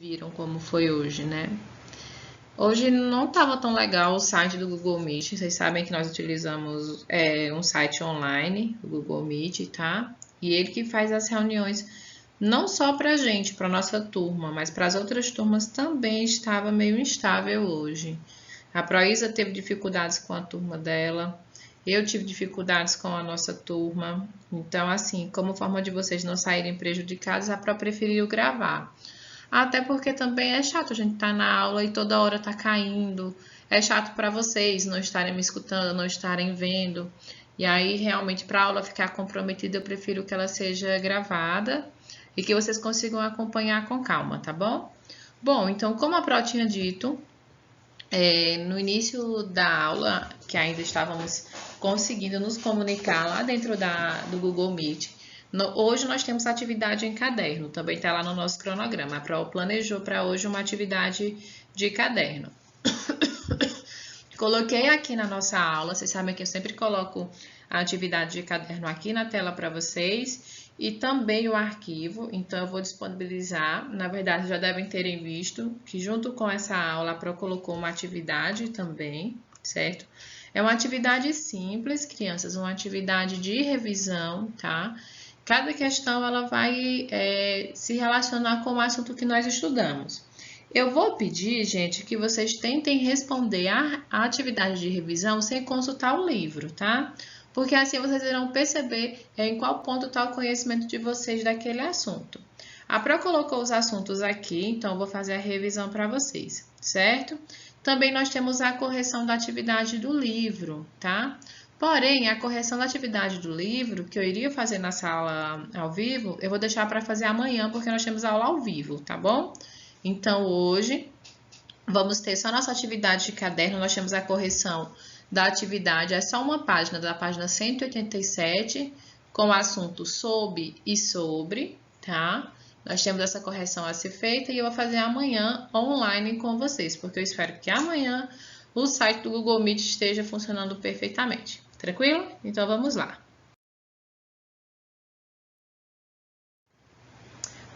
viram como foi hoje, né? Hoje não estava tão legal o site do Google Meet. Vocês sabem que nós utilizamos um site online, o Google Meet, tá? E ele que faz as reuniões não só para a gente, para nossa turma, mas para as outras turmas também estava meio instável hoje. A Proísa teve dificuldades com a turma dela, eu tive dificuldades com a nossa turma. Então, assim, como forma de vocês não saírem prejudicados, a Pro preferiu gravar. Até porque também é chato a gente estar na aula e toda hora tá caindo. É chato para vocês não estarem me escutando, não estarem vendo. E aí, realmente, para a aula ficar comprometida, eu prefiro que ela seja gravada e que vocês consigam acompanhar com calma, tá bom? Bom, então, como a Pro tinha dito, no início da aula, que ainda estávamos conseguindo nos comunicar lá dentro do Google Meet, hoje nós temos atividade em caderno, também está lá no nosso cronograma. A Pro planejou para hoje uma atividade de caderno. Coloquei aqui na nossa aula, vocês sabem que eu sempre coloco a atividade de caderno aqui na tela para vocês e também o arquivo, então eu vou disponibilizar. Na verdade, já devem terem visto que junto com essa aula a Pro colocou uma atividade também, certo? É uma atividade simples, crianças, uma atividade de revisão, tá? Cada questão ela vai se relacionar com o assunto que nós estudamos. Eu vou pedir, gente, que vocês tentem responder a atividade de revisão sem consultar o livro, tá? Porque assim vocês irão perceber em qual ponto está o conhecimento de vocês daquele assunto. A Pro colocou os assuntos aqui, então eu vou fazer a revisão para vocês, certo? Também nós temos a correção da atividade do livro, tá? Porém, a correção da atividade do livro, que eu iria fazer na sala ao vivo, eu vou deixar para fazer amanhã, porque nós temos aula ao vivo, tá bom? Então, hoje, vamos ter só nossa atividade de caderno, nós temos a correção da atividade, é só uma página, da página 187, com o assunto sob e sobre, tá? Nós temos essa correção a ser feita e eu vou fazer amanhã online com vocês, porque eu espero que amanhã o site do Google Meet esteja funcionando perfeitamente. Tranquilo? Então, vamos lá.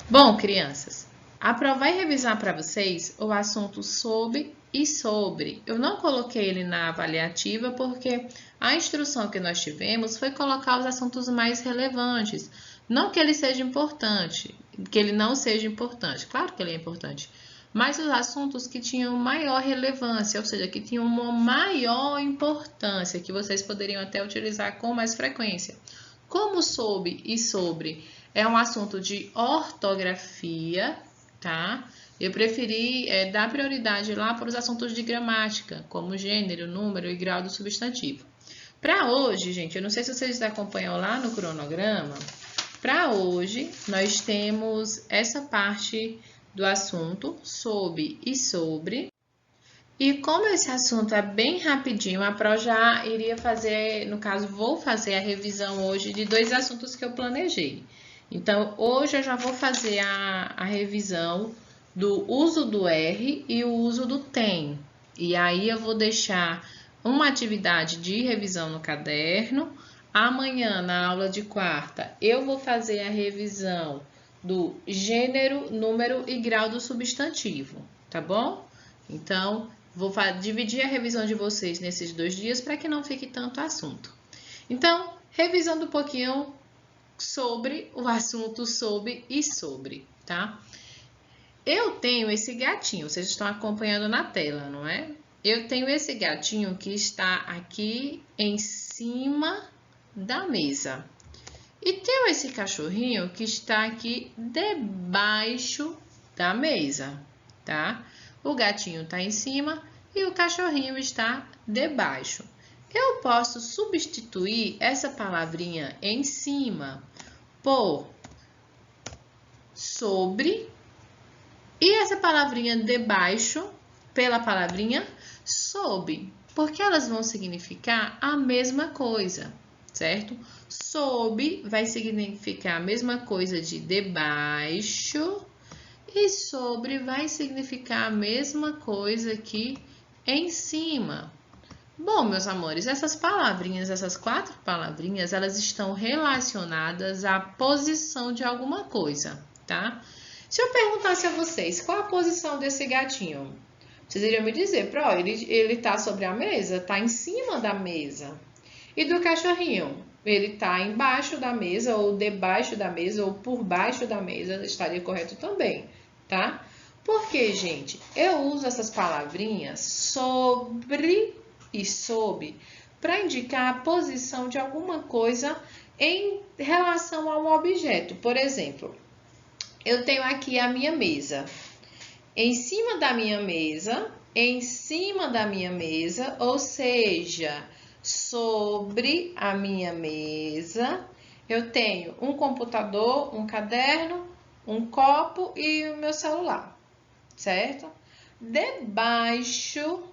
Bom, crianças, a Pro vai revisar para vocês o assunto sob e sobre. Eu não coloquei ele na avaliativa porque a instrução que nós tivemos foi colocar os assuntos mais relevantes. Não que ele seja importante, que ele não seja importante. Claro que ele é importante. Mas os assuntos que tinham maior relevância, ou seja, que tinham uma maior importância, que vocês poderiam até utilizar com mais frequência. Como sob e sobre é um assunto de ortografia, tá? Eu preferi dar prioridade lá para os assuntos de gramática, como gênero, número e grau do substantivo. Para hoje, gente, eu não sei se vocês acompanham lá no cronograma, para hoje nós temos essa parte do assunto sob e sobre. E como esse assunto é bem rapidinho, a Pro já iria fazer, no caso, vou fazer a revisão hoje de dois assuntos que eu planejei. Então, hoje eu já vou fazer a revisão do uso do R e o uso do tem. E aí eu vou deixar uma atividade de revisão no caderno. Amanhã, na aula de quarta, eu vou fazer a revisão do gênero, número e grau do substantivo, tá bom? Então, vou dividir a revisão de vocês nesses 2 dias para que não fique tanto assunto. Então, revisando um pouquinho sobre o assunto sob e sobre, tá? Eu tenho esse gatinho, vocês estão acompanhando na tela, não é? Eu tenho esse gatinho que está aqui em cima da mesa. E tenho esse cachorrinho que está aqui debaixo da mesa, tá? O gatinho está em cima e o cachorrinho está debaixo. Eu posso substituir essa palavrinha em cima por sobre e essa palavrinha debaixo pela palavrinha sob, porque elas vão significar a mesma coisa, certo? Sob vai significar a mesma coisa de debaixo e sobre vai significar a mesma coisa que em cima. Bom, meus amores, essas palavrinhas, essas 4 palavrinhas, elas estão relacionadas à posição de alguma coisa, tá? Se eu perguntasse a vocês qual a posição desse gatinho, vocês iriam me dizer, ele tá sobre a mesa, tá em cima da mesa. E do cachorrinho, ele tá embaixo da mesa, ou debaixo da mesa, ou por baixo da mesa, estaria correto também, tá? Porque, gente, eu uso essas palavrinhas sobre e sob para indicar a posição de alguma coisa em relação ao objeto. Por exemplo, eu tenho aqui a minha mesa. Em cima da minha mesa, ou seja, sobre a minha mesa, eu tenho um computador, um caderno, um copo e o meu celular, certo? Debaixo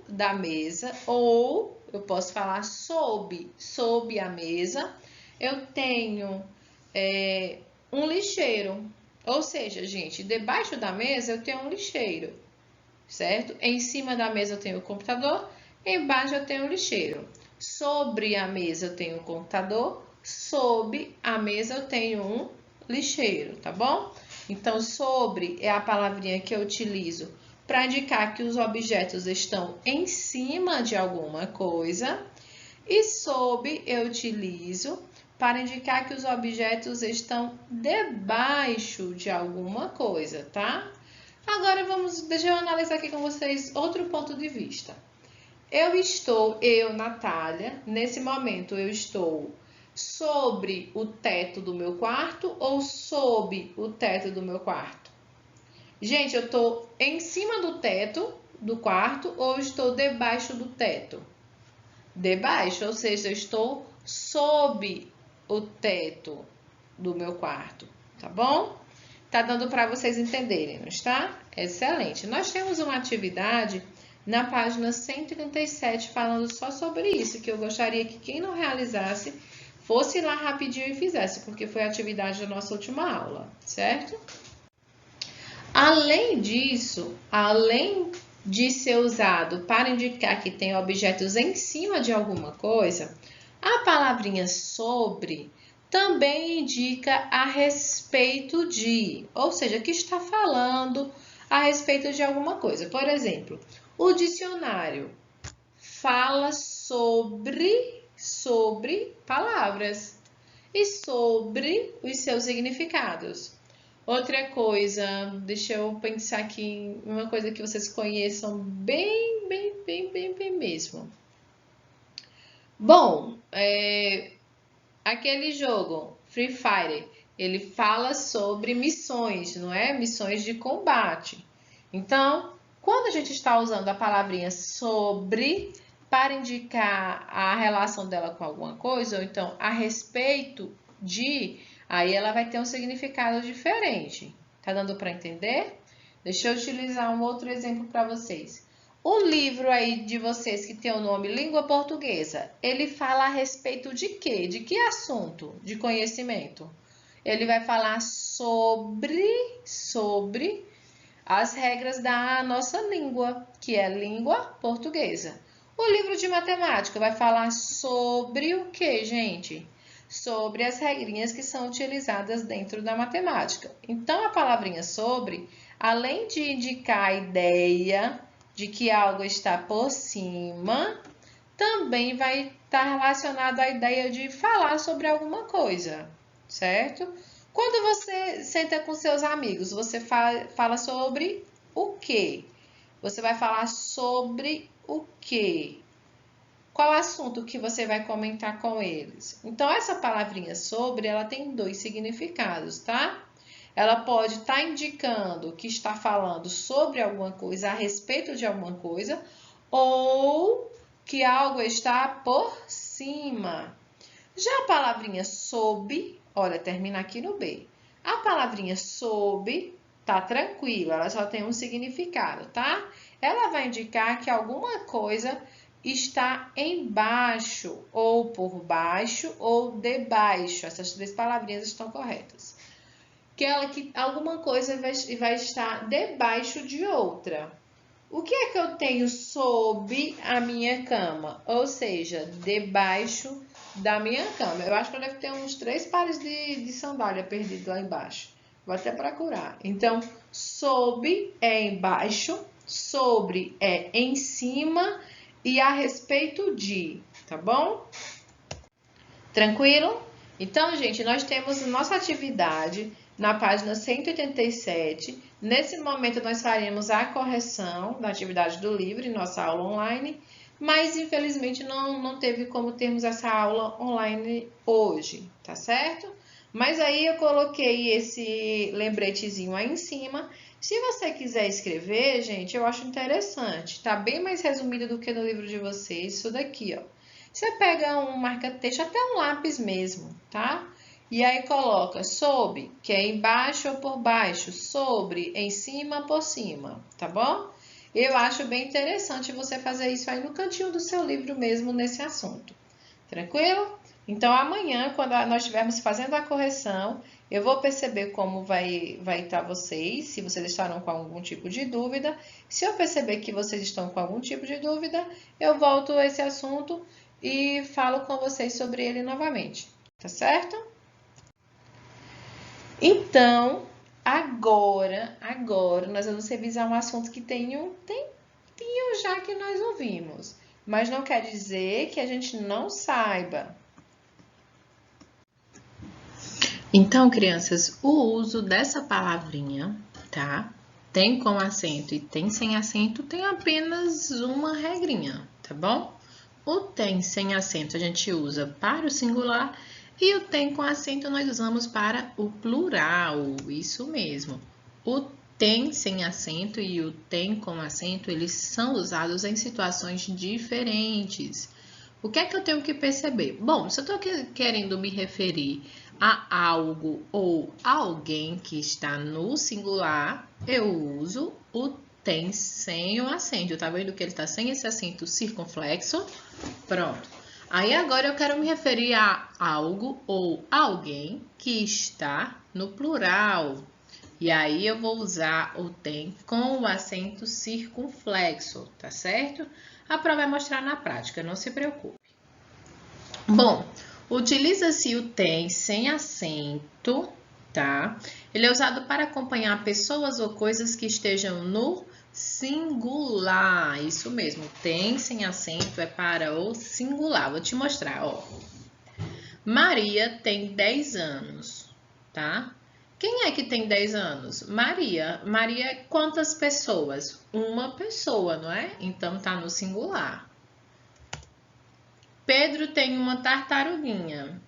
da mesa, ou eu posso falar sob a mesa, eu tenho um lixeiro. Ou seja, gente, debaixo da mesa eu tenho um lixeiro, certo? Em cima da mesa eu tenho o computador, embaixo eu tenho o lixeiro. Sobre a mesa eu tenho o computador, sob a mesa eu tenho um lixeiro, tá bom? Então, sobre é a palavrinha que eu utilizo para indicar que os objetos estão em cima de alguma coisa, e sob eu utilizo para indicar que os objetos estão debaixo de alguma coisa, tá? Agora deixa eu analisar aqui com vocês outro ponto de vista. Natália, nesse momento eu estou sobre o teto do meu quarto ou sob o teto do meu quarto? Gente, eu estou em cima do teto do quarto ou estou debaixo do teto? Debaixo, ou seja, eu estou sob o teto do meu quarto, tá bom? Tá dando para vocês entenderem, não está? Excelente. Nós temos uma atividade na página 137 falando só sobre isso, que eu gostaria que quem não realizasse fosse lá rapidinho e fizesse, porque foi a atividade da nossa última aula, certo? Além disso, além de ser usado para indicar que tem objetos em cima de alguma coisa, a palavrinha sobre também indica a respeito de, ou seja, que está falando a respeito de alguma coisa. Por exemplo, o dicionário fala sobre palavras e sobre os seus significados. Outra coisa, deixa eu pensar aqui em uma coisa que vocês conheçam bem mesmo. Bom, aquele jogo, Free Fire, ele fala sobre missões, não é? Missões de combate. Então, quando a gente está usando a palavrinha sobre para indicar a relação dela com alguma coisa, ou então a respeito de, aí ela vai ter um significado diferente. Tá dando para entender? Deixa eu utilizar um outro exemplo para vocês. O livro aí de vocês que tem o nome Língua Portuguesa, ele fala a respeito de quê? De que assunto de conhecimento? Ele vai falar sobre as regras da nossa língua, que é língua portuguesa. O livro de matemática vai falar sobre o que, gente? Sobre as regrinhas que são utilizadas dentro da matemática. Então, a palavrinha sobre, além de indicar a ideia de que algo está por cima, também vai estar relacionado à ideia de falar sobre alguma coisa, certo? Quando você senta com seus amigos, você fala sobre o quê? Você vai falar sobre o quê? Qual assunto que você vai comentar com eles? Então, essa palavrinha sobre, ela tem dois significados, tá? Ela pode estar indicando que está falando sobre alguma coisa, a respeito de alguma coisa, ou que algo está por cima. Já a palavrinha sob, olha, termina aqui no B. A palavrinha sob tá tranquila, ela só tem um significado, tá? Ela vai indicar que alguma coisa está embaixo, ou por baixo, ou debaixo. Essas três palavrinhas estão corretas. Que alguma coisa vai estar debaixo de outra. O que é que eu tenho sob a minha cama? Ou seja, debaixo da minha cama. Eu acho que eu devo ter uns 3 pares de sandália perdido lá embaixo. Vou até procurar. Então, sob é embaixo, sobre é em cima e a respeito de, tá bom? Tranquilo? Então, gente, nós temos nossa atividade na página 187. Nesse momento, nós faremos a correção da atividade do livro em nossa aula online, mas infelizmente não teve como termos essa aula online hoje, tá certo? Mas aí eu coloquei esse lembretezinho aí em cima. Se você quiser escrever, gente, eu acho interessante. Tá bem mais resumido do que no livro de vocês, isso daqui, ó. Você pega um marca-texto, até um lápis mesmo, tá? E aí coloca sob, que é embaixo ou por baixo, sobre, em cima, por cima, tá bom? Eu acho bem interessante você fazer isso aí no cantinho do seu livro mesmo nesse assunto. Tranquilo? Então, amanhã, quando nós estivermos fazendo a correção, eu vou perceber como vai estar vocês, se vocês estarão com algum tipo de dúvida. Se eu perceber que vocês estão com algum tipo de dúvida, eu volto a esse assunto e falo com vocês sobre ele novamente, tá certo? Então, agora nós vamos revisar um assunto que tem um tempinho já que nós ouvimos, mas não quer dizer que a gente não saiba. Então, crianças, o uso dessa palavrinha, tá? Tem com acento e tem sem acento, tem apenas uma regrinha, tá bom? O tem sem acento a gente usa para o singular e o tem com acento nós usamos para o plural, isso mesmo. O tem sem acento e o tem com acento, eles são usados em situações diferentes. O que é que eu tenho que perceber? Bom, se eu estou querendo me referir a algo ou alguém que está no singular, eu uso o tem sem o acento. Tá vendo que ele está sem esse acento circunflexo? Pronto. Aí agora eu quero me referir a algo ou alguém que está no plural. E aí eu vou usar o tem com o acento circunflexo, tá certo? A prova vai mostrar na prática, não se preocupe. Bom, utiliza-se o tem sem acento, tá? Ele é usado para acompanhar pessoas ou coisas que estejam no singular. Isso mesmo, tem sem acento é para o singular. Vou te mostrar, ó. Maria tem 10 anos, tá? Quem é que tem 10 anos? Maria. Maria é quantas pessoas? Uma pessoa, não é? Então tá no singular. Pedro tem uma tartaruguinha.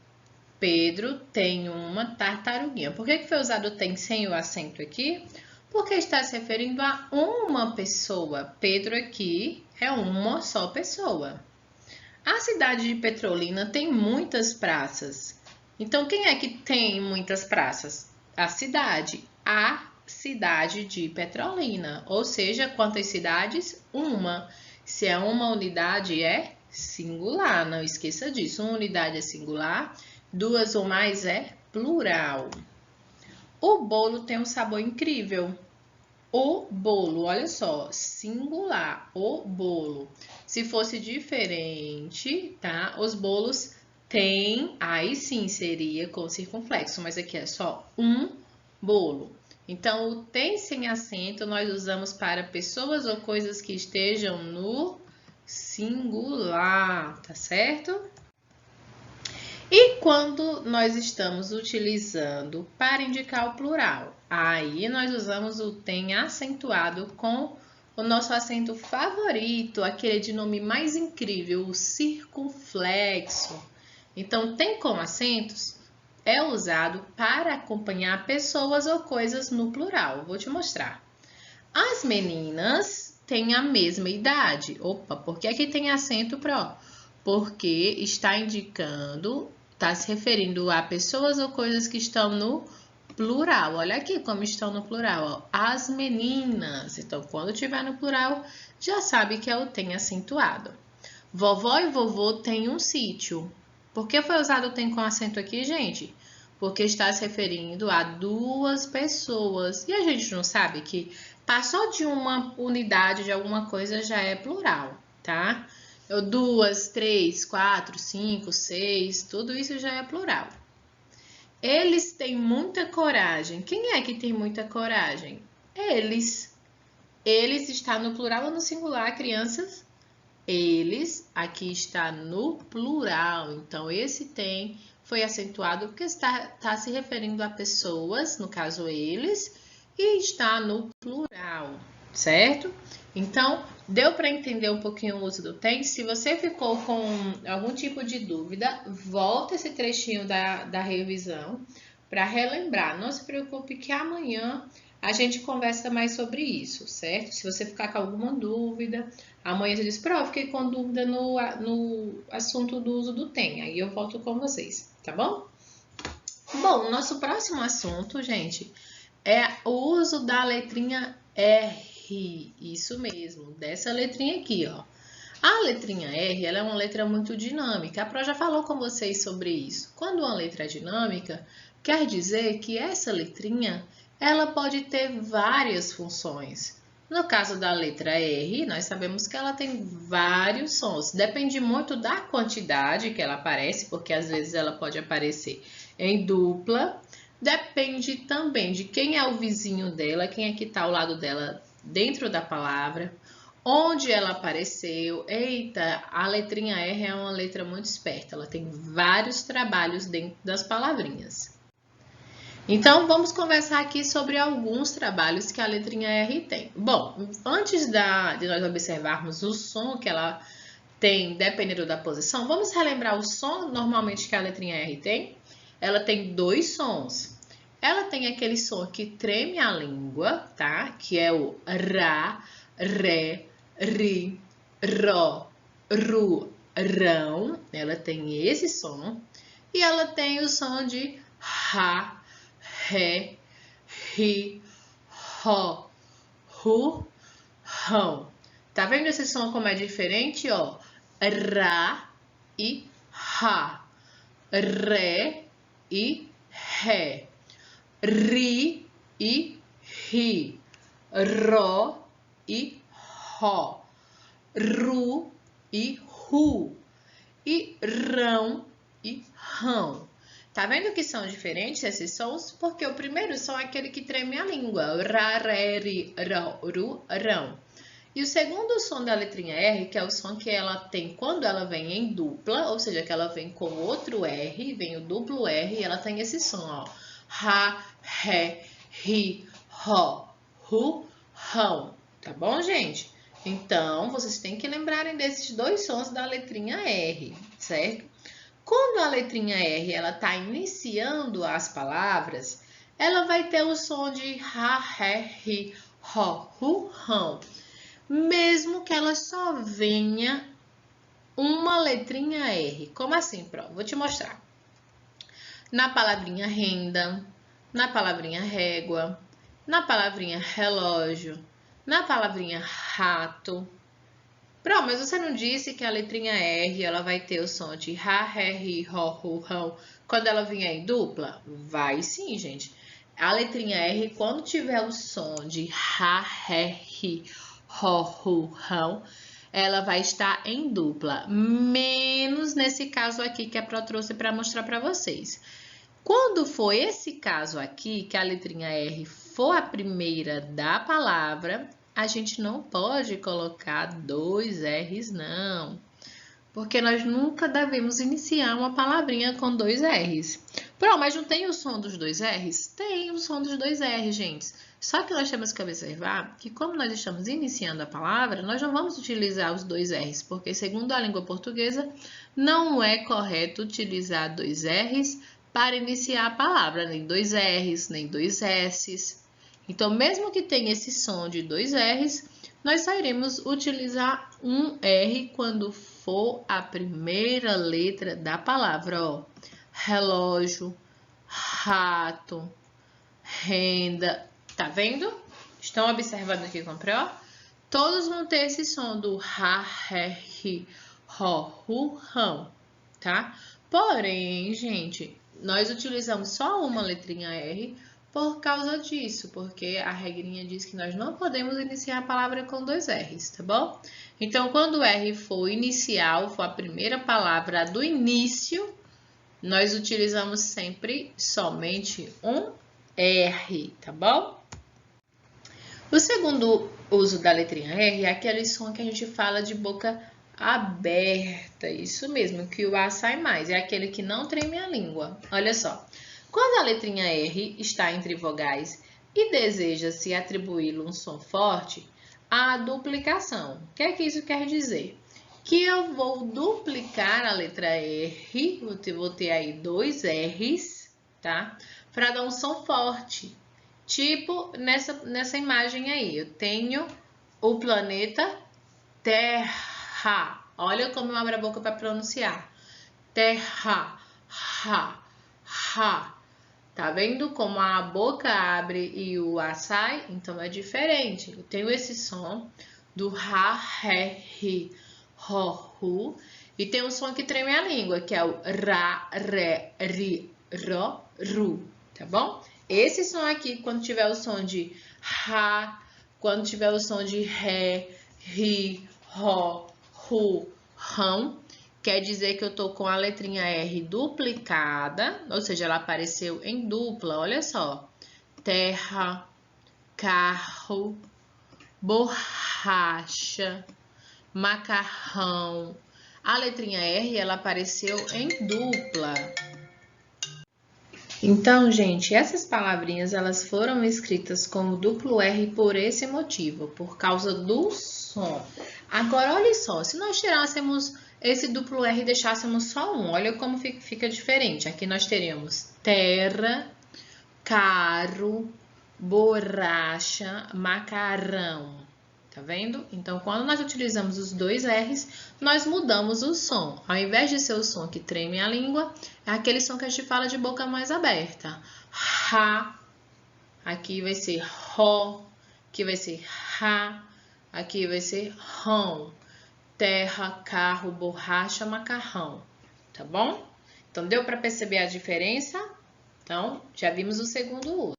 Pedro tem uma tartaruguinha. Por que foi usado o tem sem o acento aqui? Porque está se referindo a uma pessoa. Pedro aqui é uma só pessoa. A cidade de Petrolina tem muitas praças. Então, quem é que tem muitas praças? A cidade de Petrolina. Ou seja, quantas cidades? Uma. Se é uma unidade, é singular. Não esqueça disso. Uma unidade é singular, duas ou mais é plural. O bolo tem um sabor incrível. O bolo, olha só, singular, o bolo. Se fosse diferente, tá? Os bolos têm, aí sim seria com circunflexo, mas aqui é só um bolo. Então, o tem sem acento nós usamos para pessoas ou coisas que estejam no singular, tá certo? E quando nós estamos utilizando para indicar o plural? Aí nós usamos o tem acentuado com o nosso acento favorito, aquele de nome mais incrível, o circunflexo. Então, tem com acentos é usado para acompanhar pessoas ou coisas no plural. Vou te mostrar. As meninas têm a mesma idade. Opa, por que aqui tem acento pro? Porque está indicando, está se referindo a pessoas ou coisas que estão no plural. Olha aqui como estão no plural, ó. As meninas. Então, quando tiver no plural, já sabe que é o tem acentuado. Vovó e vovô têm um sítio. Por que foi usado o tem com acento aqui, gente? Porque está se referindo a duas pessoas. E a gente não sabe que passou de uma unidade de alguma coisa já é plural, tá? Duas, três, quatro, cinco, seis, tudo isso já é plural. Eles têm muita coragem. Quem é que tem muita coragem? Eles. Eles está no plural ou no singular, crianças? Eles, aqui está no plural. Então, esse tem foi acentuado porque está se referindo a pessoas, no caso eles, e está no plural, certo? Então, deu para entender um pouquinho o uso do tem? Se você ficou com algum tipo de dúvida, volta esse trechinho da revisão para relembrar. Não se preocupe que amanhã a gente conversa mais sobre isso, certo? Se você ficar com alguma dúvida, amanhã você diz, eu fiquei com dúvida no assunto do uso do tem. Aí eu volto com vocês, tá bom? Bom, o nosso próximo assunto, gente, é o uso da letrinha R. Isso mesmo, dessa letrinha aqui, ó. A letrinha R, ela é uma letra muito dinâmica. A Pro já falou com vocês sobre isso. Quando uma letra é dinâmica, quer dizer que essa letrinha, ela pode ter várias funções. No caso da letra R, nós sabemos que ela tem vários sons. Depende muito da quantidade que ela aparece, porque às vezes ela pode aparecer em dupla. Depende também de quem é o vizinho dela, quem é que está ao lado dela dentro da palavra, onde ela apareceu. Eita, a letrinha R é uma letra muito esperta, ela tem vários trabalhos dentro das palavrinhas. Então, vamos conversar aqui sobre alguns trabalhos que a letrinha R tem. Bom, antes de nós observarmos o som que ela tem, dependendo da posição, vamos relembrar o som normalmente que a letrinha R tem? Ela tem dois sons. Ela tem aquele som que treme a língua, tá? Que é o Rá, Ré, Ri, Ró, Ru, Rão. Ela tem esse som. E ela tem o som de Rá, Ré, Ri, Ró, Ru, Rão. Tá vendo esse som como é diferente, ó? Rá e Rá. Ré e Ré. Ri e Ri. Ró e Ró. Ru e Ru. E Rão e Rão. Tá vendo que são diferentes esses sons? Porque o primeiro som é aquele que treme a língua. Rá, ré, ri, ró, ru, rão. E o segundo som da letrinha R, que é o som que ela tem quando ela vem em dupla, ou seja, que ela vem com outro R, vem o duplo R, e ela tem esse som, ó. Rá, ré, ri, ró, ru, rão. Tá bom, gente? Então, vocês têm que lembrarem desses dois sons da letrinha R, certo? Quando a letrinha R ela está iniciando as palavras, ela vai ter o som de Rá, Ré, Ri, Ró, Ru, Rão. Mesmo que ela só venha uma letrinha R. Como assim, Pro? Vou te mostrar. Na palavrinha renda, na palavrinha régua, na palavrinha relógio, na palavrinha rato. Pro, mas você não disse que a letrinha R ela vai ter o som de Rá, Ré, Ri, Ró, Ru, Rão quando ela vier em dupla? Vai sim, gente. A letrinha R, quando tiver o som de Rá, Ré, Ri, Ró, Ru, Rão, ela vai estar em dupla. Menos nesse caso aqui que a Pro trouxe para mostrar para vocês. Quando for esse caso aqui, que a letrinha R for a primeira da palavra, a gente não pode colocar dois R's, não. Porque nós nunca devemos iniciar uma palavrinha com dois R's. Pronto, mas não tem o som dos dois R's? Tem o som dos dois R's, gente. Só que nós temos que observar que, como nós estamos iniciando a palavra, nós não vamos utilizar os dois R's, porque, segundo a língua portuguesa, não é correto utilizar dois R's para iniciar a palavra, nem dois R's, nem dois S's. Então, mesmo que tenha esse som de dois R's, nós só iremos utilizar um R quando for a primeira letra da palavra, ó. Relógio, rato, renda. Tá vendo? Estão observando aqui com o Pro? Todos vão ter esse som do Rá, Ré, Ri, Ró, Ru, Rão, tá? Porém, gente, nós utilizamos só uma letrinha R por causa disso, porque a regrinha diz que nós não podemos iniciar a palavra com dois R's, tá bom? Então, quando o R for inicial, for a primeira palavra do início, nós utilizamos sempre somente um R, tá bom? O segundo uso da letrinha R é aquele som que a gente fala de boca aberta, isso mesmo, que o A sai mais, é aquele que não treme a língua. Olha só, quando a letrinha R está entre vogais e deseja-se atribuí-lo um som forte, há a duplicação. O que é que isso quer dizer? Que eu vou duplicar a letra R, vou ter aí dois R's, tá? Para dar um som forte. Tipo, nessa imagem aí, eu tenho o planeta Terra. Olha como eu abro a boca para pronunciar. Terra, ha, ha. Tá vendo como a boca abre e o A sai? Então, é diferente. Eu tenho esse som do Ra, Ré, Ri, Ro, Ru. E tem um som que treme a língua, que é o Ra, Ré, Ri, Ro, Ru. Tá bom? Esse som aqui, quando tiver o som de Ra, quando tiver o som de Ré, Ri, Ro, Ru, Rão, quer dizer que eu tô com a letrinha R duplicada, ou seja, ela apareceu em dupla, olha só. Terra, carro, borracha, macarrão. A letrinha R, ela apareceu em dupla. Então, gente, essas palavrinhas elas foram escritas como duplo R por esse motivo, por causa do som. Agora, olha só, se nós tirássemos esse duplo R e deixássemos só um, olha como fica diferente. Aqui nós teríamos terra, carro, borracha, macarrão. Tá vendo? Então, quando nós utilizamos os dois R's, nós mudamos o som. Ao invés de ser o som que treme a língua, é aquele som que a gente fala de boca mais aberta. Ha, aqui vai ser ro, aqui vai ser ra, aqui vai ser rão. Terra, carro, borracha, macarrão. Tá bom? Então, deu para perceber a diferença? Então, já vimos o segundo uso.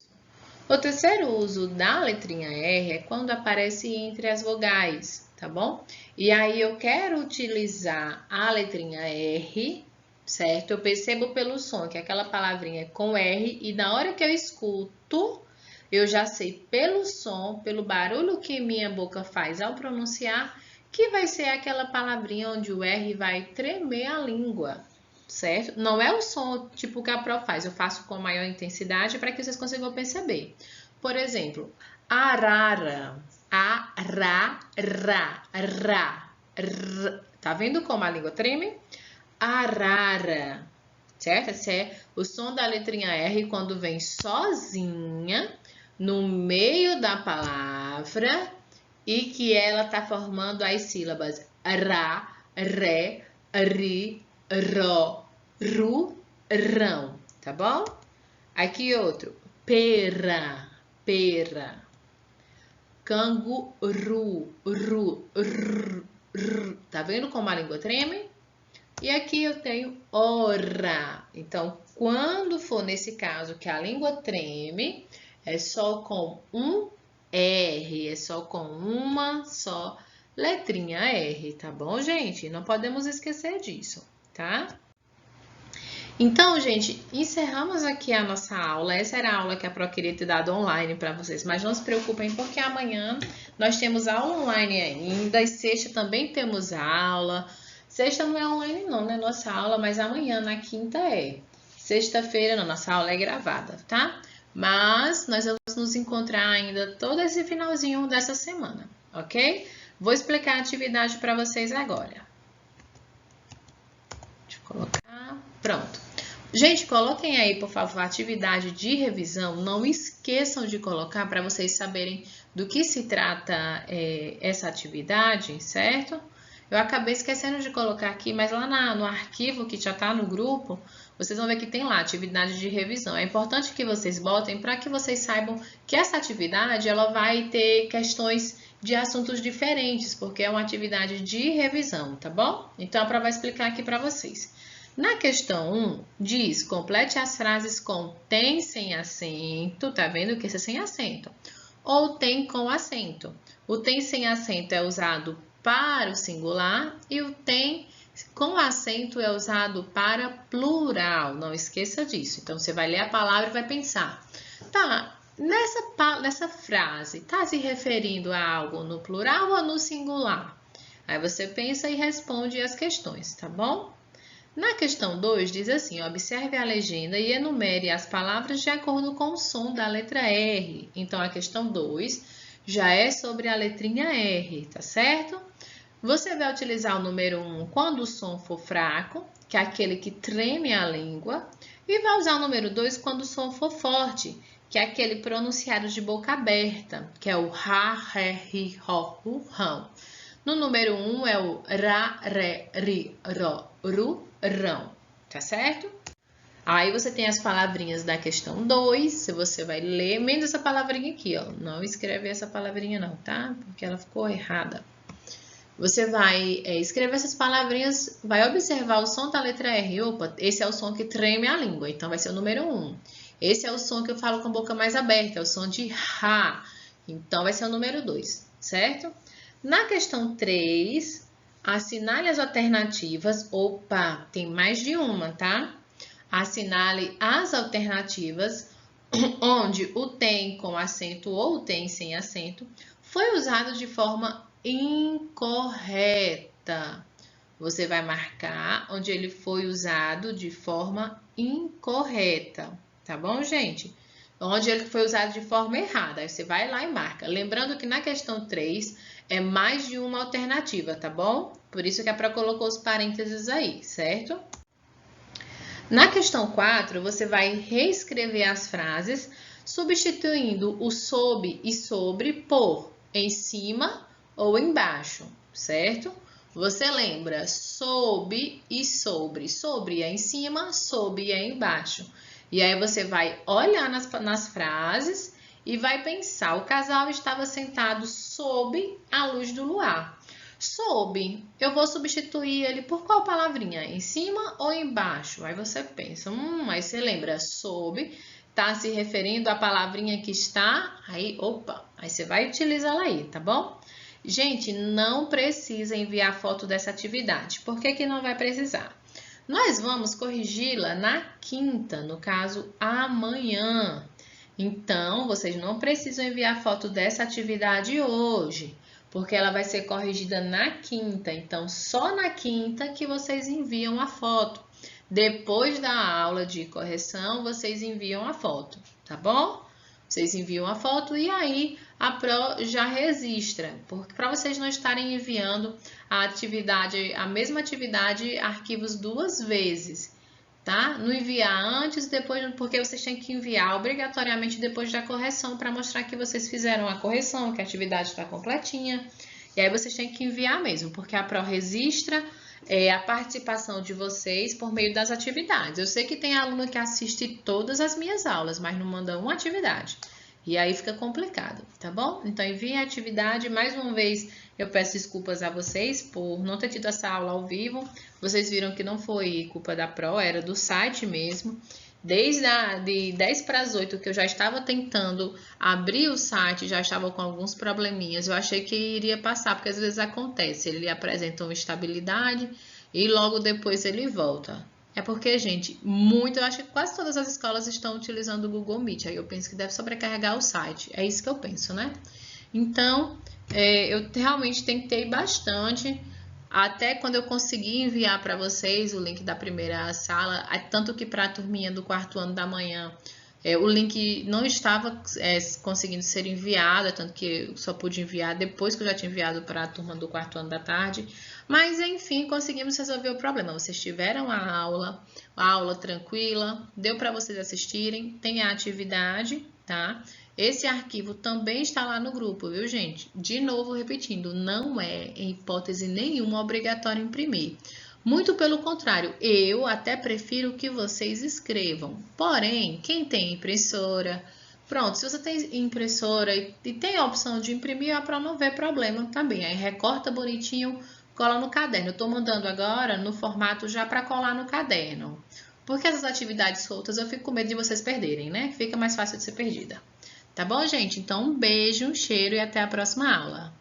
O terceiro uso da letrinha R é quando aparece entre as vogais, tá bom? E aí eu quero utilizar a letrinha R, certo? Eu percebo pelo som que aquela palavrinha é com R e na hora que eu escuto, eu já sei pelo som, pelo barulho que minha boca faz ao pronunciar, que vai ser aquela palavrinha onde o R vai tremer a língua. Certo? Não é o som tipo que a Pro faz, eu faço com maior intensidade para que vocês consigam perceber. Por exemplo, arara, ra, tá vendo como a língua treme? Arara, certo? Esse é o som da letrinha R quando vem sozinha no meio da palavra e que ela tá formando as sílabas ra, ré, ri, ro, ru, rão, tá bom? Aqui outro, pera, pera. Canguru, ru, tá vendo como a língua treme? E aqui eu tenho ora. Então, quando for nesse caso que a língua treme, é só com um R, é só com uma só letrinha R, tá bom, gente? Não podemos esquecer disso, tá? Então, gente, encerramos aqui a nossa aula. Essa era a aula que a Pro queria ter dado online para vocês, mas não se preocupem porque amanhã nós temos aula online ainda e sexta também temos aula. Sexta não é online não, né? Nossa aula, mas amanhã, na quinta é. Sexta-feira, não, nossa aula é gravada, tá? Mas nós vamos nos encontrar ainda todo esse finalzinho dessa semana, ok? Vou explicar a atividade para vocês agora. Deixa eu colocar. Pronto. Gente, coloquem aí, por favor, a atividade de revisão. Não esqueçam de colocar para vocês saberem do que se trata essa atividade, certo? Eu acabei esquecendo de colocar aqui, mas lá no arquivo que já está no grupo, vocês vão ver que tem lá atividade de revisão. É importante que vocês botem para que vocês saibam que essa atividade ela vai ter questões de assuntos diferentes, porque é uma atividade de revisão, tá bom? Então, a Pro vai explicar aqui para vocês. Na questão 1, diz, complete as frases com tem sem acento, tá vendo que esse é sem acento, ou tem com acento. O tem sem acento é usado para o singular e o tem Com acento é usado para plural, não esqueça disso. Então, você vai ler a palavra e vai pensar. Tá, nessa frase, tá se referindo a algo no plural ou no singular? Aí você pensa e responde as questões, tá bom? Na questão 2, diz assim, observe a legenda e enumere as palavras de acordo com o som da letra R. Então, a questão 2 já é sobre a letrinha R, tá certo? Você vai utilizar o número 1 quando o som for fraco, que é aquele que treme a língua, e vai usar o número 2 quando o som for forte, que é aquele pronunciado de boca aberta, que é o ra, ré, ri, ro, ru, rão. No número 1 é o ra, ré, ri, ro, ru, rão, tá certo? Aí você tem as palavrinhas da questão 2, você vai ler, menos essa palavrinha aqui, ó. Não escreve essa palavrinha não, tá? Porque ela ficou errada. Você vai escrever essas palavrinhas, vai observar o som da letra R. Opa, esse é o som que treme a língua, então vai ser o número 1. Esse é o som que eu falo com a boca mais aberta, é o som de Ra. Então, vai ser o número 2, certo? Na questão 3, assinale as alternativas. Opa, tem mais de uma, tá? Assinale as alternativas onde o tem com acento ou o tem sem acento foi usado de forma incorreta. Você vai marcar onde ele foi usado de forma incorreta, tá bom, gente? Onde ele foi usado de forma errada, aí você vai lá e marca. Lembrando que na questão 3 é mais de uma alternativa, tá bom? Por isso que a Pro colocou os parênteses aí, certo? Na questão 4, você vai reescrever as frases, substituindo o sob e sobre por em cima ou embaixo, certo? Você lembra sob e sobre. Sobre é em cima, sob é embaixo. E aí você vai olhar nas frases e vai pensar, o casal estava sentado sob a luz do luar. Sob, eu vou substituir ele por qual palavrinha? Em cima ou embaixo? Aí você pensa, aí você lembra, sob, tá se referindo à palavrinha que está, aí, opa, aí você vai utilizar ela aí, tá bom? Gente, não precisa enviar foto dessa atividade. Por que que não vai precisar? Nós vamos corrigi-la na quinta, no caso, amanhã. Então, vocês não precisam enviar foto dessa atividade hoje, porque ela vai ser corrigida na quinta. Então, só na quinta que vocês enviam a foto. Depois da aula de correção, vocês enviam a foto, tá bom? Vocês enviam a foto e aí a Pro já registra, porque para vocês não estarem enviando a mesma atividade, arquivos duas vezes, tá? Não enviar antes, depois, porque vocês têm que enviar obrigatoriamente depois da correção para mostrar que vocês fizeram a correção, que a atividade está completinha. E aí vocês têm que enviar mesmo, porque a Pro registra a participação de vocês por meio das atividades. Eu sei que tem aluno que assiste todas as minhas aulas, mas não manda uma atividade. E aí fica complicado, tá bom? Então, envie a atividade. Mais uma vez, eu peço desculpas a vocês por não ter tido essa aula ao vivo. Vocês viram que não foi culpa da Pro, era do site mesmo. Desde de 10 para as 8 que eu já estava tentando abrir o site, já estava com alguns probleminhas. Eu achei que iria passar, porque às vezes acontece. Ele apresenta uma estabilidade e logo depois ele volta. É porque, gente, eu acho que quase todas as escolas estão utilizando o Google Meet. Aí eu penso que deve sobrecarregar o site. É isso que eu penso, né? Então, eu realmente tentei bastante. Até quando eu consegui enviar para vocês o link da primeira sala, tanto que para a turminha do quarto ano da manhã, o link não estava conseguindo ser enviado, tanto que eu só pude enviar depois que eu já tinha enviado para a turma do quarto ano da tarde. Mas, enfim, conseguimos resolver o problema. Vocês tiveram a aula tranquila, deu para vocês assistirem, tem a atividade, tá? Esse arquivo também está lá no grupo, viu, gente? De novo, repetindo, não é, em hipótese nenhuma, obrigatório imprimir. Muito pelo contrário, eu até prefiro que vocês escrevam. Porém, quem tem impressora, pronto, se você tem impressora e tem a opção de imprimir, para não ver problema também. Aí recorta bonitinho, cola no caderno. Eu estou mandando agora no formato já para colar no caderno. Porque essas atividades soltas eu fico com medo de vocês perderem, né? Fica mais fácil de ser perdida. Tá bom, gente? Então, um beijo, um cheiro e até a próxima aula.